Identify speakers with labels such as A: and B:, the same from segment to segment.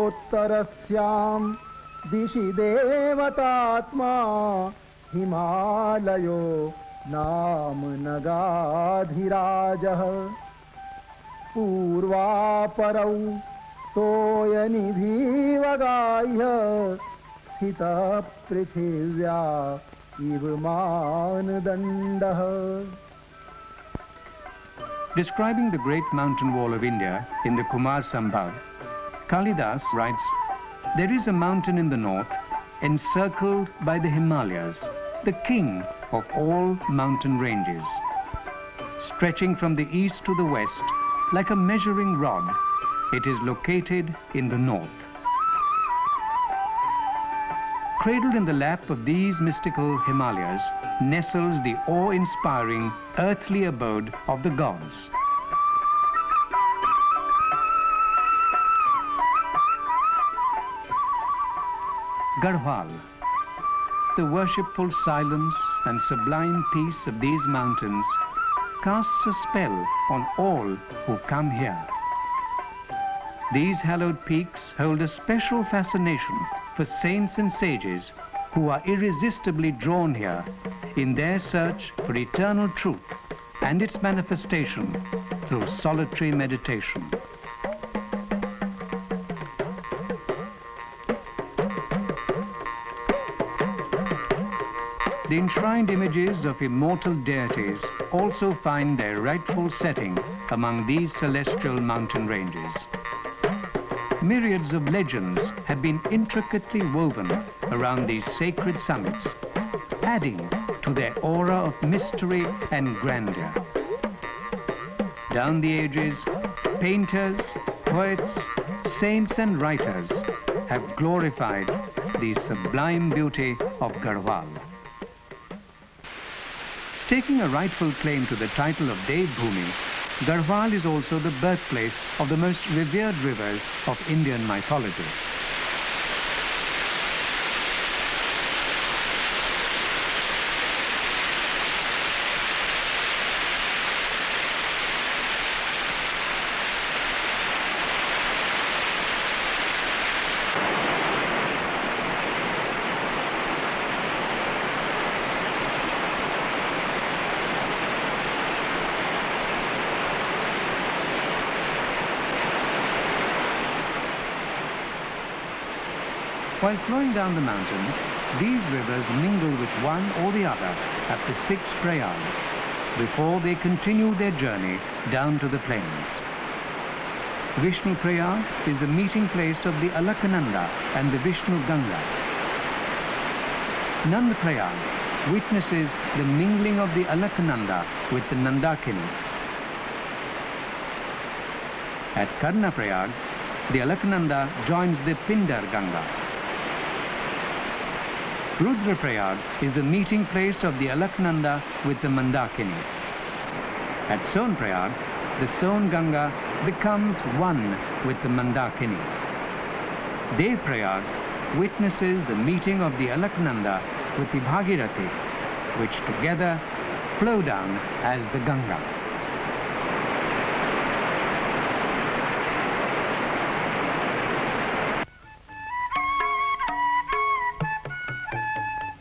A: उत्तरस्यां दिशि देवतात्मा हिमालयो नाम नगाधिराजः पूर्वापरौ तोयनिधिवगाह्य स्थितः पृथिव्या इव मानदण्डः.
B: Describing the great mountain wall of India in the Kumar Sambhav, Kalidas writes, "There is a mountain in the north encircled by the Himalayas, the king of all mountain ranges. Stretching from the east to the west like a measuring rod, it is located in the north. Cradled in the lap of these mystical Himalayas nestles the awe-inspiring earthly abode of the gods. Gharhwal, the worshipful silence and sublime peace of these mountains casts a spell on all who come here. These hallowed peaks hold a special fascination for saints and sages who are irresistibly drawn here in their search for eternal truth and its manifestation through solitary meditation. The enshrined images of immortal deities also find their rightful setting among these celestial mountain ranges. Myriads of legends have been intricately woven around these sacred summits, adding to their aura of mystery and grandeur. Down the ages, painters, poets, saints and writers have glorified the sublime beauty of Gharhwal. Staking a rightful claim to the title of Dev Bhumi, Gharhwal is also the birthplace of the most revered rivers of Indian mythology. While flowing down the mountains, these rivers mingle with one or the other after 6 prayags before they continue their journey down to the plains. Vishnu Prayag is the meeting place of the Alaknanda and the Vishnu Ganga. Nand Prayag witnesses the mingling of the Alaknanda with the Nandakini. At Karna Prayag, the Alaknanda joins the Pindar Ganga. Rudraprayag is the meeting place of the Alaknanda with the Mandakini. At Sonprayag, the Son Ganga becomes one with the Mandakini. Devprayag witnesses the meeting of the Alaknanda with the Bhagirathi, which together flow down as the Ganga.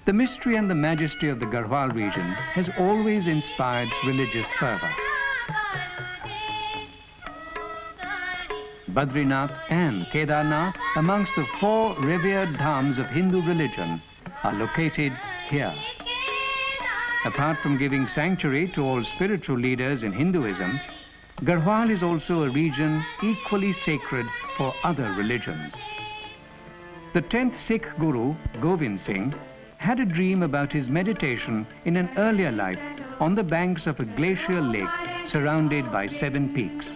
B: The mystery and the majesty of the Gharhwal region has always inspired religious fervor. Badrinath and Kedarnath, amongst the 4 revered dhams of Hindu religion, are located here. Apart from giving sanctuary to all spiritual leaders in Hinduism, Gharhwal is also a region equally sacred for other religions. The 10th Sikh Guru, Govind Singh, had a dream about his meditation in an earlier life on the banks of a glacial lake surrounded by 7 peaks.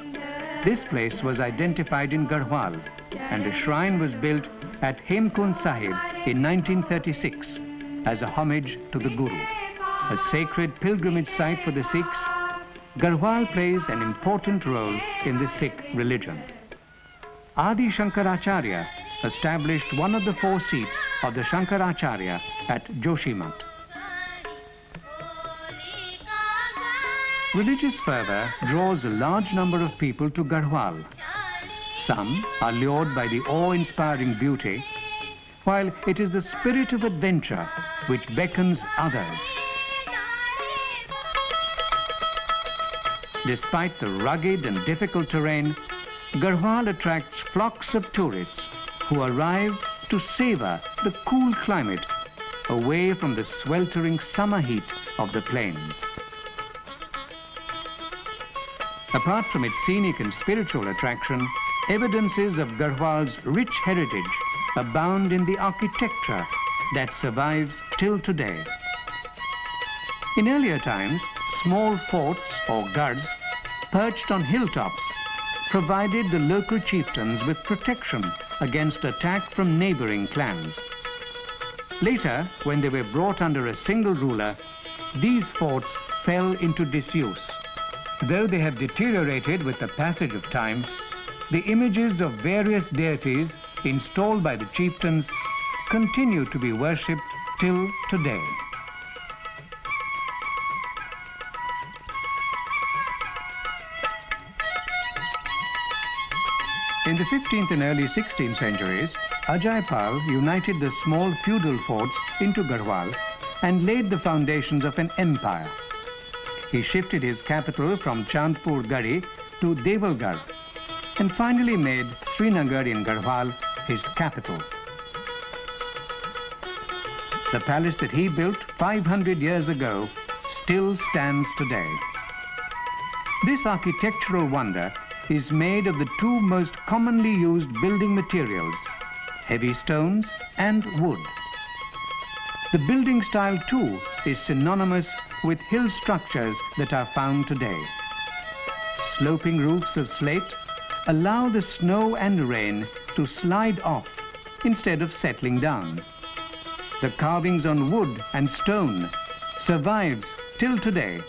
B: This place was identified in Gharhwal, and a shrine was built at Hemkund Sahib in 1936 as a homage to the Guru. A sacred pilgrimage site for the Sikhs, Gharhwal plays an important role in the Sikh religion. Adi Shankaracharya established one of the 4 seats of the Shankaracharya at Joshimath. Religious fervor draws a large number of people to Gharhwal. Some are lured by the awe-inspiring beauty, while it is the spirit of adventure which beckons others. Despite the rugged and difficult terrain, Gharhwal attracts flocks of tourists who arrive to savor the cool climate away from the sweltering summer heat of the plains. Apart from its scenic and spiritual attraction, evidences of Gharhwal's rich heritage abound in the architecture that survives till today. In earlier times, small forts or ghars perched on hilltops provided the local chieftains with protection against attack from neighboring clans. Later, when they were brought under a single ruler, these forts fell into disuse. Though they have deteriorated with the passage of time, the images of various deities installed by the chieftains continue to be worshipped till today. In the 15th and early 16th centuries, Ajaypal united the small feudal forts into Gharhwal and laid the foundations of an empire. He shifted his capital from Chandpur Gari to Devalgarh and finally made Srinagar in Gharhwal his capital. The palace that he built 500 years ago still stands today. This architectural wonder is made of the two most commonly used building materials, heavy stones and wood. The building style too is synonymous with hill structures that are found today. Sloping roofs of slate allow the snow and rain to slide off instead of settling down. The carvings on wood and stone survives till today,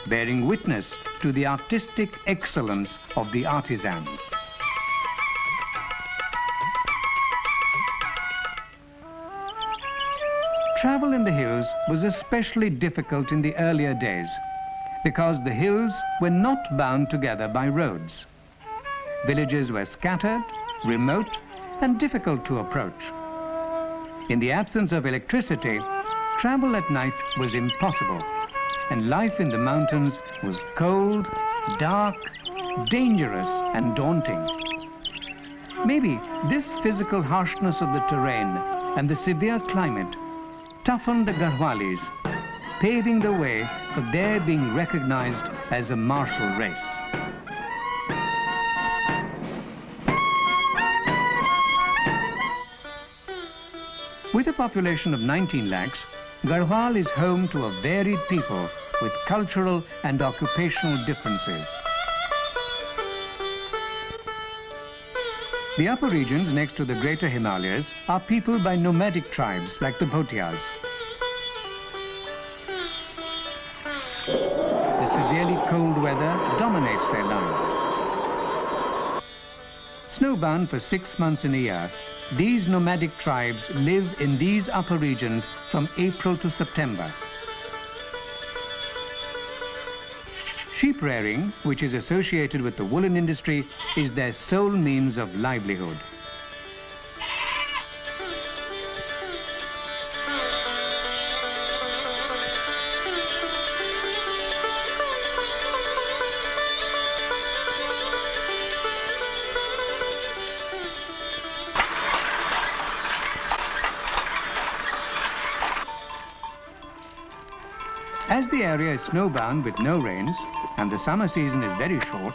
B: bearing witness to the artistic excellence of the artisans. Travel in the hills was especially difficult in the earlier days because the hills were not bound together by roads. Villages were scattered, remote, and difficult to approach. In the absence of electricity, travel at night was impossible, and life in the mountains was cold, dark, dangerous, and daunting. Maybe this physical harshness of the terrain and the severe climate toughened the Gharhwalis, paving the way for their being recognized as a martial race. With a population of 19 lakhs, Gharhwal is home to a varied people with cultural and occupational differences. The upper regions next to the greater Himalayas are peopled by nomadic tribes like the Bhotias. The severely cold weather dominates their lives. Snowbound for 6 months in a year, these nomadic tribes live in these upper regions from April to September. Sheep rearing, which is associated with the woolen industry, is their sole means of livelihood. As the area is snowbound with no rains, and the summer season is very short,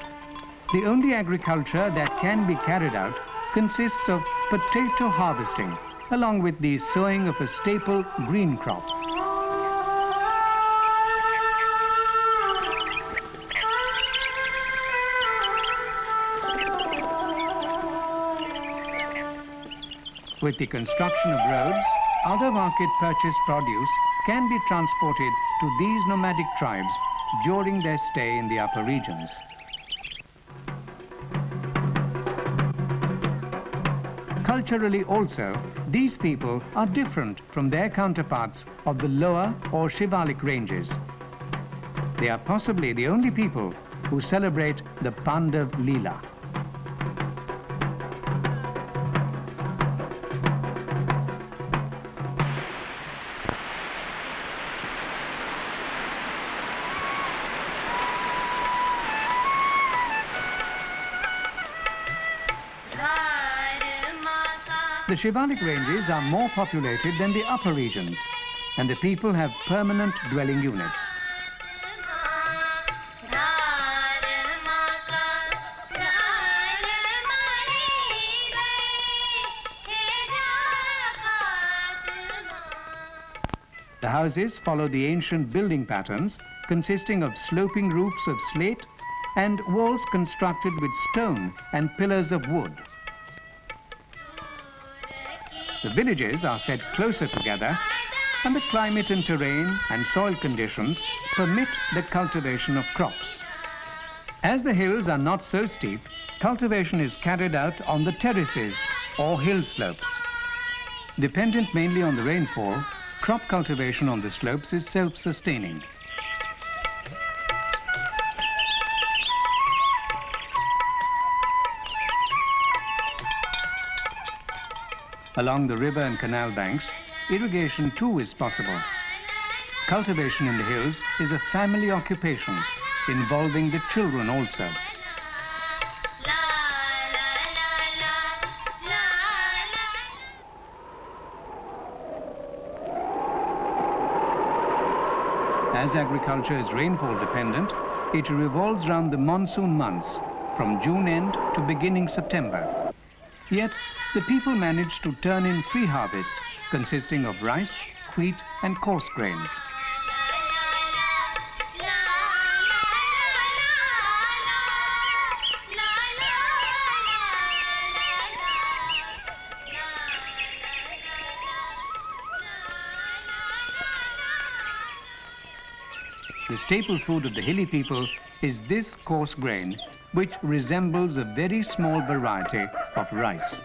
B: the only agriculture that can be carried out consists of potato harvesting, along with the sowing of a staple green crop. With the construction of roads, other market purchased produce can be transported to these nomadic tribes during their stay in the upper regions. Culturally also, these people are different from their counterparts of the lower or Shivalik ranges. They are possibly the only people who celebrate the Pandav Leela. The Shivalik ranges are more populated than the upper regions, and the people have permanent dwelling units. The houses follow the ancient building patterns consisting of sloping roofs of slate and walls constructed with stone and pillars of wood. The villages are set closer together, and the climate and terrain and soil conditions permit the cultivation of crops. As the hills are not so steep, cultivation is carried out on the terraces or hill slopes. Dependent mainly on the rainfall, crop cultivation on the slopes is self-sustaining. Along the river and canal banks, irrigation too is possible. Cultivation in the hills is a family occupation, involving the children also. As agriculture is rainfall dependent, it revolves around the monsoon months, from June end to beginning September. Yet, the people manage to turn in 3 harvests, consisting of rice, wheat and coarse grains. The staple food of the hilly people is this coarse grain, which resembles a very small variety of rice.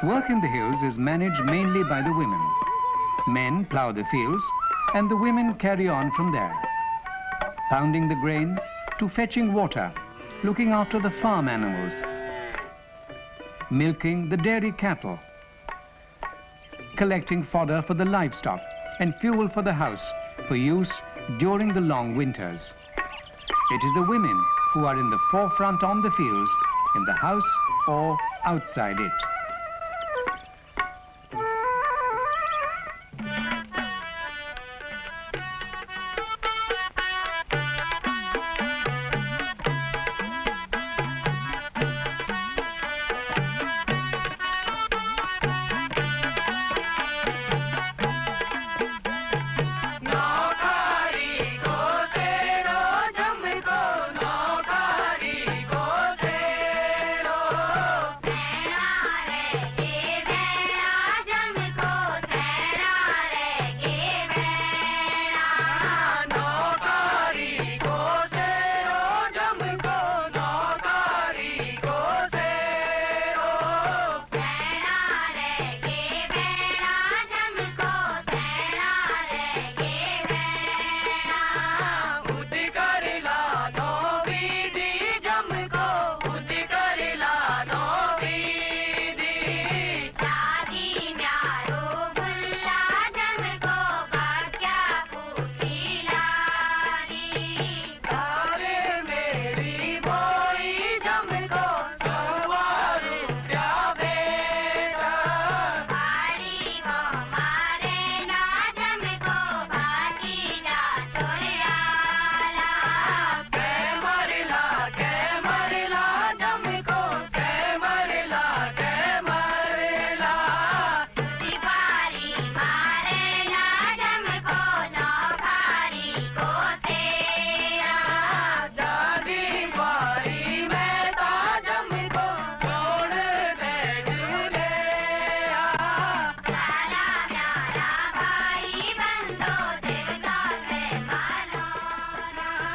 B: Work in the hills is managed mainly by the women. Men plough the fields, and the women carry on from there, pounding the grain to fetching water, looking after the farm animals, milking the dairy cattle, collecting fodder for the livestock and fuel for the house for use during the long winters. It is the women who are in the forefront on the fields, in the house or outside it.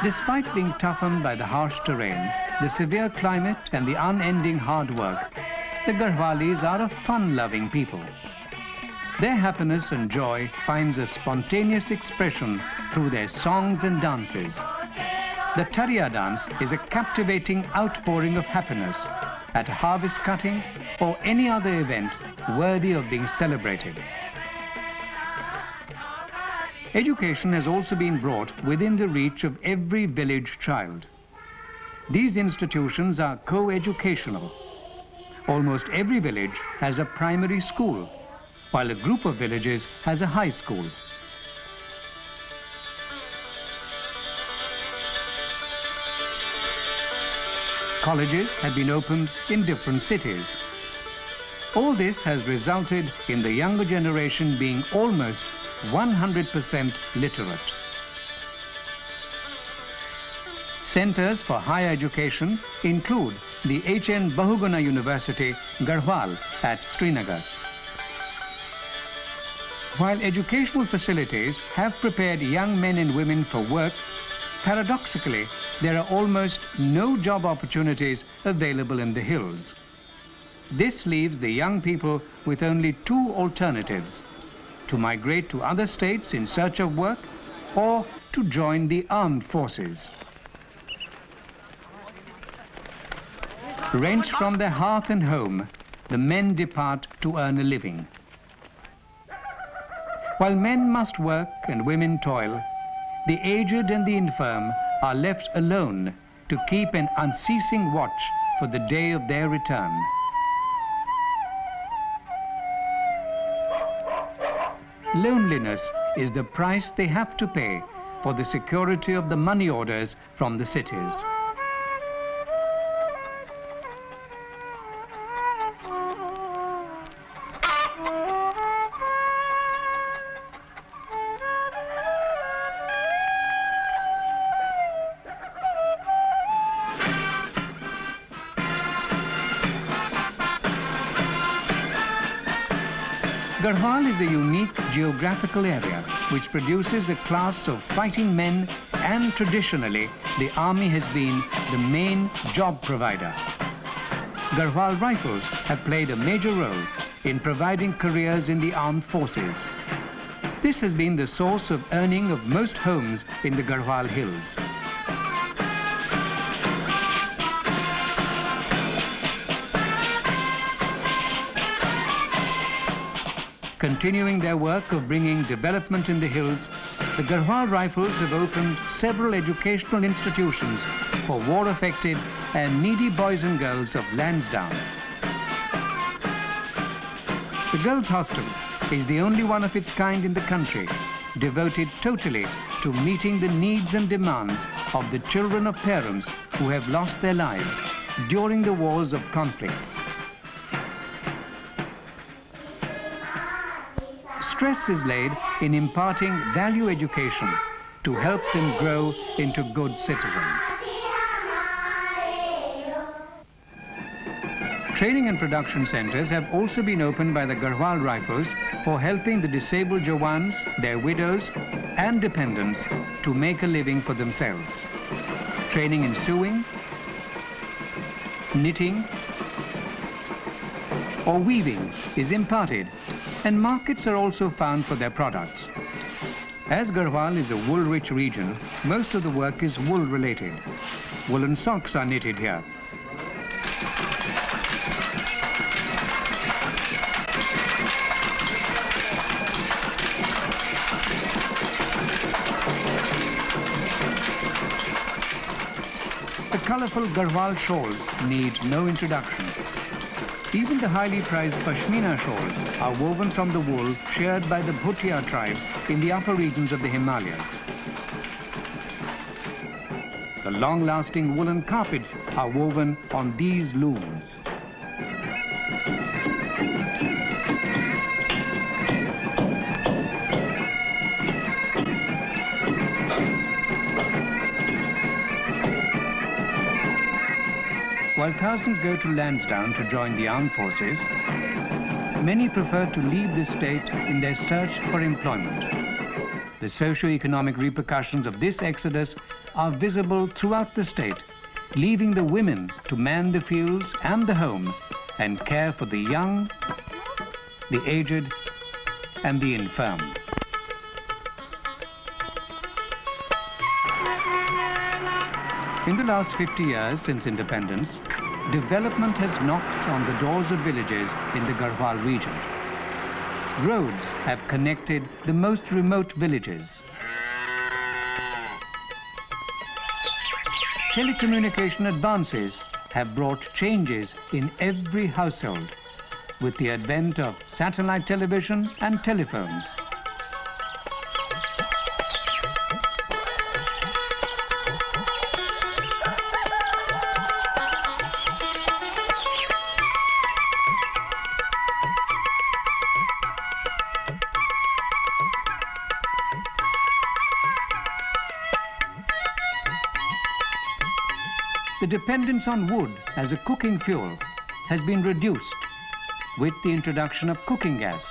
B: Despite being toughened by the harsh terrain, the severe climate and the unending hard work, the Gharhwalis are a fun-loving people. Their happiness and joy finds a spontaneous expression through their songs and dances. The Tariya dance is a captivating outpouring of happiness at a harvest cutting or any other event worthy of being celebrated. Education has also been brought within the reach of every village child. These institutions are co-educational. Almost every village has a primary school, while a group of villages has a high school. Colleges have been opened in different cities. All this has resulted in the younger generation being almost 100% literate. Centers for higher education include the H.N. Bahuguna University, Gharhwal at Srinagar. While educational facilities have prepared young men and women for work, paradoxically, there are almost no job opportunities available in the hills. This leaves the young people with only two alternatives: to migrate to other states in search of work, or to join the armed forces. Wrenched from their hearth and home, the men depart to earn a living. While men must work and women toil, the aged and the infirm are left alone to keep an unceasing watch for the day of their return. Loneliness is the price they have to pay for the security of the money orders from the cities. Gharhwal is a unique geographical area which produces a class of fighting men, and traditionally the army has been the main job provider. Gharhwal rifles have played a major role in providing careers in the armed forces. This has been the source of earning of most homes in the Gharhwal hills. Continuing their work of bringing development in the hills, the Gharhwal Rifles have opened several educational institutions for war-affected and needy boys and girls of Lansdowne. The Girls' Hostel is the only one of its kind in the country, devoted totally to meeting the needs and demands of the children of parents who have lost their lives during the wars of conflicts. Stress is laid in imparting value education to help them grow into good citizens. Training and production centers have also been opened by the Gharhwal Rifles for helping the disabled Jawans, their widows and dependents to make a living for themselves. Training in sewing, knitting or weaving is imparted, and markets are also found for their products. As Gharhwal is a wool-rich region, most of the work is wool-related. Woolen socks are knitted here. The colorful Gharhwal shawls need no introduction. Even the highly prized pashmina shawls are woven from the wool shared by the Bhutia tribes in the upper regions of the Himalayas. The long-lasting woolen carpets are woven on these looms. While thousands go to Lansdowne to join the armed forces, many prefer to leave the state in their search for employment. The socio-economic repercussions of this exodus are visible throughout the state, leaving the women to man the fields and the home and care for the young, the aged, and the infirm. In the last 50 years since independence, development has knocked on the doors of villages in the Gharhwal region. Roads have connected the most remote villages. telecommunication advances have brought changes in every household with the advent of satellite television and telephones. The dependence on wood as a cooking fuel has been reduced with the introduction of cooking gas.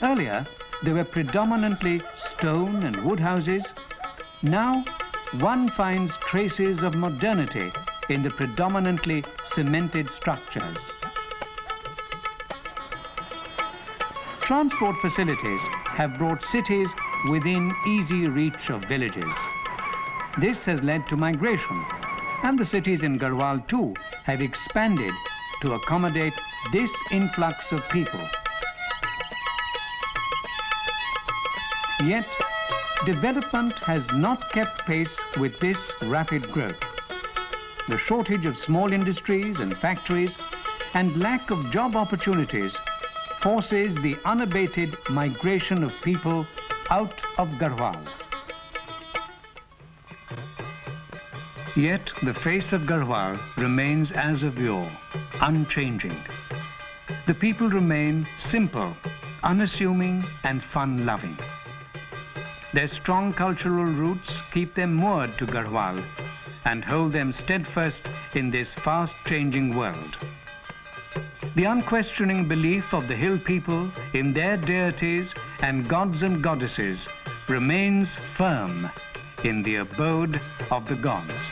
B: Earlier, there were predominantly stone and wood houses. Now, one finds traces of modernity in the predominantly cemented structures. Transport facilities have brought cities within easy reach of villages. This has led to migration, and the cities in Gharhwal too have expanded to accommodate this influx of people. Yet, development has not kept pace with this rapid growth. The shortage of small industries and factories and lack of job opportunities forces the unabated migration of people out of Gharhwal. Yet the face of Gharhwal remains as of yore, unchanging. The people remain simple, unassuming and fun-loving. Their strong cultural roots keep them moored to Gharhwal and hold them steadfast in this fast-changing world. The unquestioning belief of the hill people in their deities and gods and goddesses remains firm in the abode of the gods.